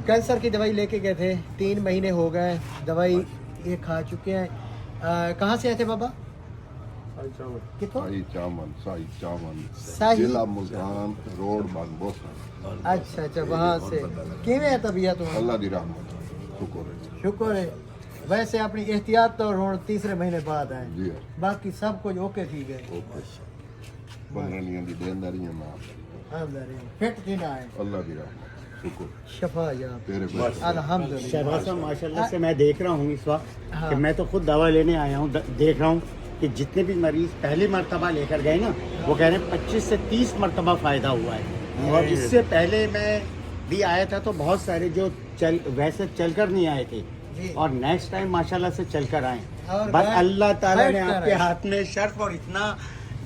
Cancer की दवाई लेके गए थे, 3 महीने हो गए, दवाई ये खा चुके हैं। कहाँ से आए थे बाबा? कितों? साई चावन शाही जिला मुल्तान रोड बागबोसा। अच्छा अच्छा, वहाँ से किवें है तबीयत? अल्लाह दी रहमत शुक्र है शुक्र है। वैसे अपनी एहतियात तो हुण तीसरे महीने बाद आए, जी बाकी सब कुछ ओके थी गए। ओके 15 दी देनदारियां माफ फिट थी ना आए, अल्लाह दी रहमत शुक्र शफा या तेरे बेटे अल्हम्दुलिल्लाह। शहबाज साहब माशाल्लाह से मैं देख रहा हूँ इस वक्त हाँ। कि मैं तो खुद दवा लेने आया हूँ, देख रहा हूँ कि जितने भी मरीज पहली मरतबा लेकर गए ना, वो कह रहे हैं 25 से 30 मरतबा फ़ायदा हुआ है। और इससे पहले मैं भी आया था तो बहुत सारे जो वैसे चलकर नहीं आए थे जी। और नेक्स्ट टाइम माशाल्लाह से चलकर आए। और बस बैठ- अल्लाह ताला ने बैठ कर आपके आए। हाथ में शर्फ और इतना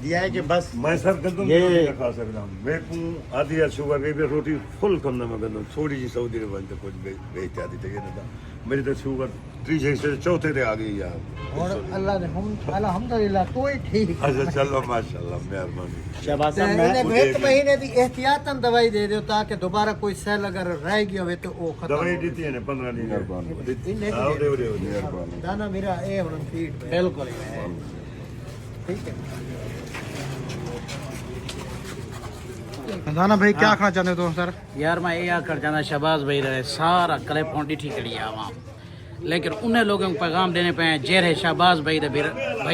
दिया है कि बस मैं सर गंदम ये नहीं खा सकता हूँ। मेरे को आधी या शुगर गई भी रोटी फुल कम ना मैं गंदम थोड़ी सी सऊदी अरब तक कुछ बेचती आती थी ना, मेरी तो शुगर 3 से चौथे थे आ गई यार। और अल्लाह ने अल्हम्दुलिल्लाह कोई ठीक। अच्छा चलो माशाल्लाह मेहरबानी। शहबाज ते साहब इन्हें मैं एक महीने की एहतियातन दवाई दे दो ताकि दोबारा कोई सेल अगर रह गई हो तो वो खत्म दवाई हो। दी थी ने 15 दिन मेहरबानी इन्हें आओ भी दे मेहरबानी दाना मेरा ए हुन फीड पे बिल्कुल ठीक है। दाना भाई क्या आखना चाहते हो सर? यार मैं ये आखर चाहता शहबाज भाई रहे सारा कले पौंडी ठीक करी आवाम, लेकिन उन्हें लोगों को पैगाम देने पे जेरे शहबाज भाई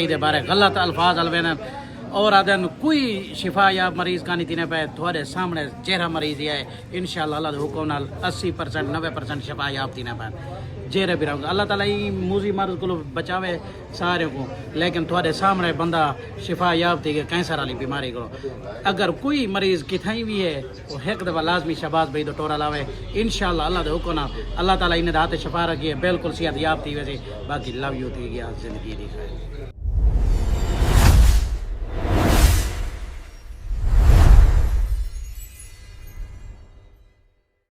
दे बारे गलत अल्फाज अलवेन और आदन कोई शिफा या मरीज का नहीं तीने पे थोड़े सामने चेहरा मरीज है इंशाअल्लाह अल्लाह दे हुक्म नाल 80% 90% शिफा याब तीने पे जेरे भी रहूँगा। अल्लाह ताला ही मूजी मर्ज को बचावे सारे को, लेकिन थोड़े सामने बंदा शिफा याब थी कैंसर वाली बीमारी को अगर कोई मरीज किथाई भी है वो एक दफ़ा लाजमी शहबाज भाई तो टोरा लावे इंशाअल्लाह अल्लाह दे हुक्म नाल अल्लाह ताला इन्हें हाथ शफा रखी है बिल्कुल सेहत याब थी वैसे बाकी लव यू थी गया जिंदगी दी खैर।